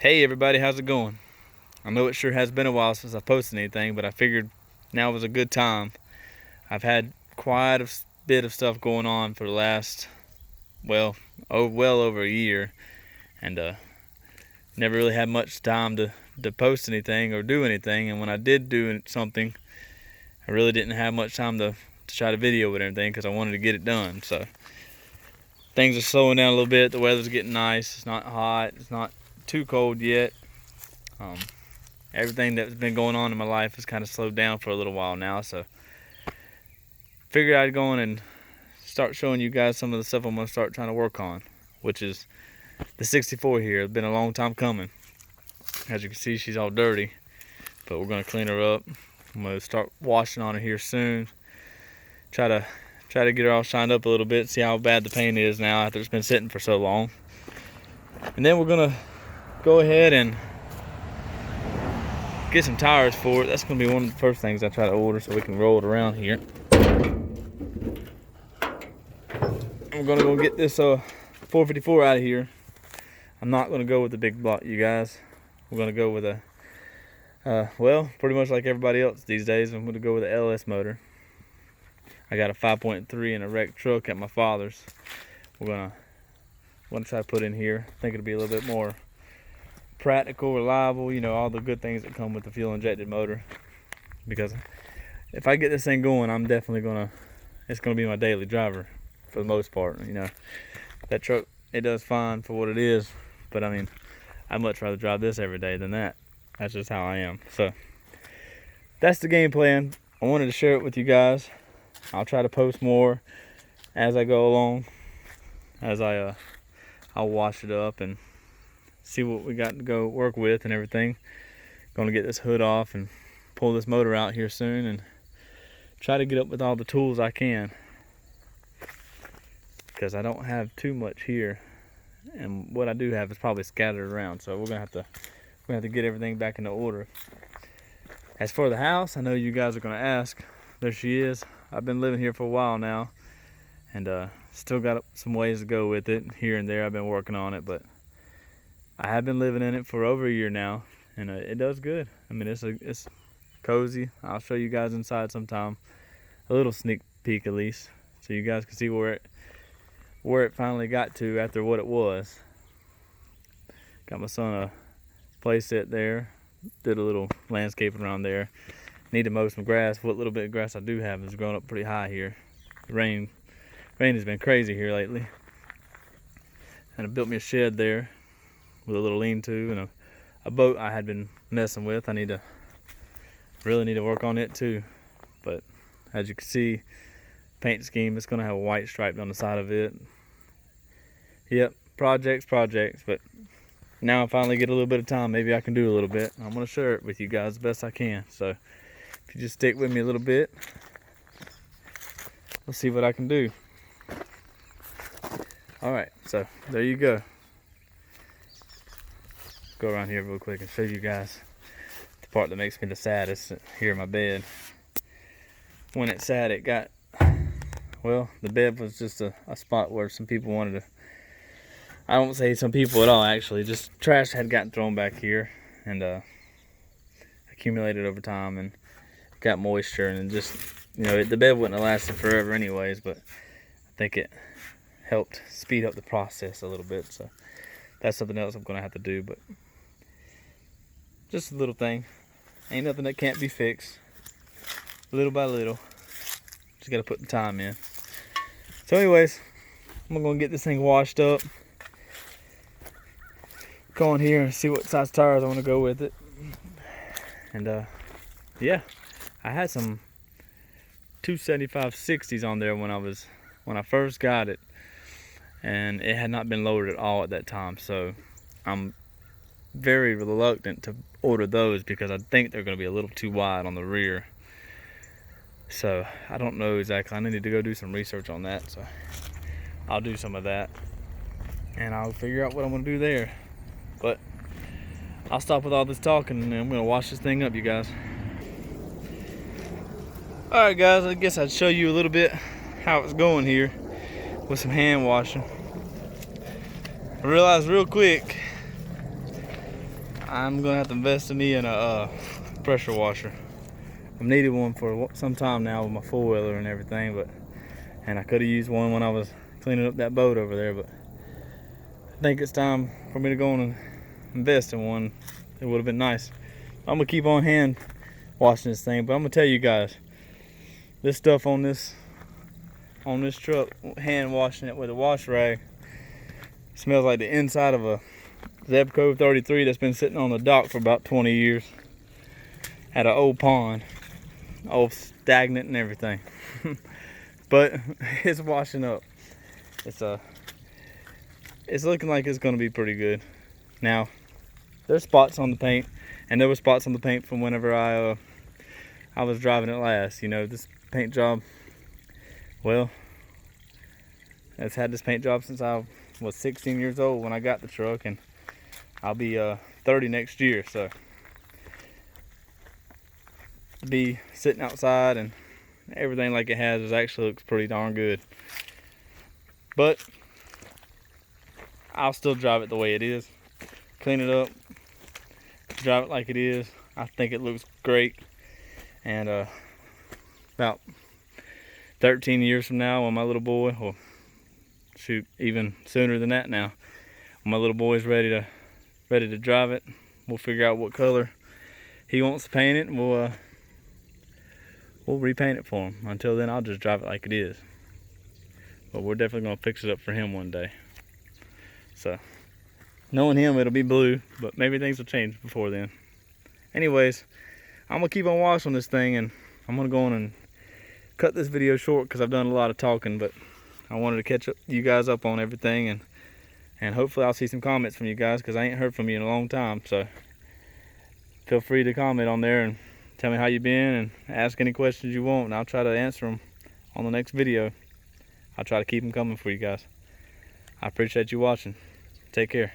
Hey everybody, how's it going? I know it sure has been a while since I posted anything, but I figured now was a good time. I've had quite a bit of stuff going on for the last, well over a year, and never really had much time to post anything or do anything. And when I did do something, I really didn't have much time to try to video with everything because I wanted to get it done. So things are slowing down a little bit. The weather's getting nice. It's not hot. It's not too cold yet. Everything that's been going on in my life has kind of slowed down for a little while now, so figured I'd go on and start showing you guys some of the stuff I'm going to start trying to work on, which is the 64 here. It's been a long time coming. As you can see, she's all dirty, but we're going to clean her up. I'm going to start washing on her here soon. Try to get her all shined up a little bit, see how bad the paint is now after it's been sitting for so long. And then we're going to go ahead and get some tires for it. That's going to be one of the first things I try to order so we can roll it around here. I'm going to go get this 454 out of here. I'm not going to go with the big block, you guys. We're going to go with a, well, pretty much like everybody else these days, I'm going to go with an LS motor. I got a 5.3 in a wrecked truck at my father's. We're going to try to put in here. I think it'll be a little bit more practical, reliable, you know, all the good things that come with the fuel injected motor. Because if I get this thing going, I'm definitely it's gonna be my daily driver for the most part. You know, that truck, it does fine for what it is, but I mean, I'd much rather drive this every day than that. That's just how I am. So that's the game plan. I wanted to share it with you guys. I'll try to post more as I go along, as I'll wash it up and see what we got to go work with and everything. Gonna get this hood off and pull this motor out here soon and try to get up with all the tools I can, because I don't have too much here, and what I do have is probably scattered around. So we're gonna have to get everything back into order. As for the house, I know you guys are gonna ask. There she is. I've been living here for a while now, and still got some ways to go with it. Here and there I've been working on it, but I have been living in it for over a year now, and it does good. I mean, it's cozy. I'll show you guys inside sometime, a little sneak peek at least, so you guys can see where it finally got to after what it was. Got my son a play set there. Did a little landscaping around there. Need to mow some grass. What little bit of grass I do have is growing up pretty high here. The rain has been crazy here lately. And I built me a shed there with a little lean-to and a boat I had been messing with. I really need to work on it too. But as you can see, paint scheme, it's gonna have a white stripe on the side of it. Yep, projects, but now I finally get a little bit of time, maybe I can do a little bit. I'm gonna share it with you guys the best I can. So if you just stick with me a little bit, we'll see what I can do. All right, so there you go. Go around here real quick and show you guys the part that makes me the saddest here in my bed. When it sat, it got, well, the bed was just a spot where some people wanted to, I won't say some people at all actually, just trash had gotten thrown back here and accumulated over time and got moisture, and just, you know, the bed wouldn't have lasted forever anyways, but I think it helped speed up the process a little bit. So that's something else I'm gonna have to do, but just a little thing. Ain't nothing that can't be fixed. Little by little. Just gotta put the time in. So anyways, I'm gonna get this thing washed up. Go in here and see what size tires I wanna go with it. And yeah, I had some 275 60s on there when I first got it. And it had not been loaded at all at that time. So I'm very reluctant to order those because I think they're going to be a little too wide on the rear. So I don't know exactly. I need to go do some research on that. So I'll do some of that and I'll figure out what I'm going to do there. But I'll stop with all this talking and I'm going to wash this thing up, you guys. Alright guys, I guess I'd show you a little bit how it's going here with some hand washing. I realized real quick I'm gonna have to invest in me in a pressure washer. I've needed one for some time now with my four-wheeler and everything, and I could have used one when I was cleaning up that boat over there, but I think it's time for me to go on and invest in one. It would have been nice. I'm gonna keep on hand washing this thing, but I'm gonna tell you guys, this stuff on this truck, hand washing it with a wash rag, smells like the inside of a Zebco 33 that's been sitting on the dock for about 20 years at an old pond, all stagnant and everything. But it's washing up. It's looking like it's gonna be pretty good. Now, there's spots on the paint, and there were spots on the paint from whenever I was driving it last. You know, this paint job, well, I've had this paint job since I was 16 years old when I got the truck, and I'll be 30 next year, so to be sitting outside and everything like it has, it actually looks pretty darn good. But I'll still drive it the way it is, clean it up, drive it like it is. I think it looks great. And about 13 years from now, when my little boy, or shoot, even sooner than that now, when my little boy's ready to drive it, we'll figure out what color he wants to paint it, and we'll repaint it for him. Until then, I'll just drive it like it is. But we're definitely gonna fix it up for him one day. So, knowing him, it'll be blue, but maybe things will change before then. Anyways, I'm gonna keep on washing this thing, and I'm gonna go on and cut this video short because I've done a lot of talking, but I wanted to catch you guys up on everything, and hopefully I'll see some comments from you guys, because I ain't heard from you in a long time. So feel free to comment on there and tell me how you been, and ask any questions you want, and I'll try to answer them on the next video. I'll try to keep them coming for you guys. I appreciate you watching. Take care.